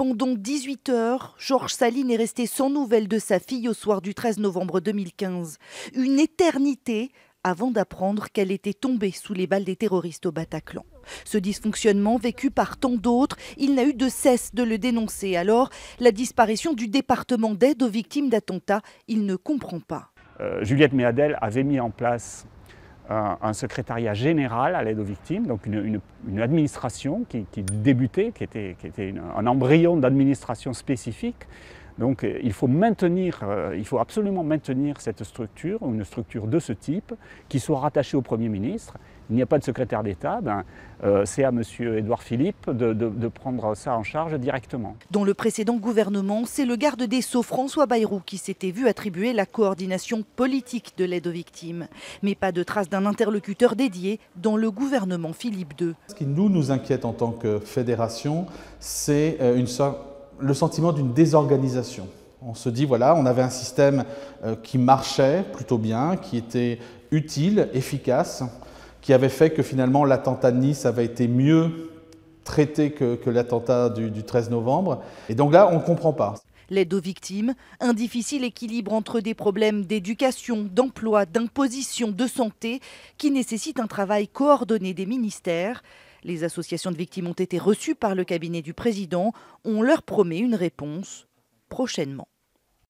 Pendant 18 heures, Georges Saline est resté sans nouvelles de sa fille au soir du 13 novembre 2015. Une éternité avant d'apprendre qu'elle était tombée sous les balles des terroristes au Bataclan. Ce dysfonctionnement vécu par tant d'autres, il n'a eu de cesse de le dénoncer. Alors, la disparition du département d'aide aux victimes d'attentats, il ne comprend pas. Juliette Méadel avait mis en place un secrétariat général à l'aide aux victimes, donc une administration qui débutait, qui était un embryon d'administration spécifique. Donc il faut absolument maintenir cette structure, une structure de ce type, qui soit rattachée au Premier ministre. Il n'y a pas de secrétaire d'État, c'est à M. Édouard Philippe de prendre ça en charge directement. Dans le précédent gouvernement, c'est le garde des Sceaux François Bayrou qui s'était vu attribuer la coordination politique de l'aide aux victimes. Mais pas de trace d'un interlocuteur dédié dans le gouvernement Philippe II. Ce qui nous inquiète en tant que fédération, c'est le sentiment d'une désorganisation. On se dit, voilà, on avait un système qui marchait plutôt bien, qui était utile, efficace, qui avait fait que finalement l'attentat de Nice avait été mieux traité que l'attentat du 13 novembre. Et donc là, on ne comprend pas. L'aide aux victimes, un difficile équilibre entre des problèmes d'éducation, d'emploi, d'imposition, de santé, qui nécessitent un travail coordonné des ministères. Les associations de victimes ont été reçues par le cabinet du président. On leur promet une réponse prochainement.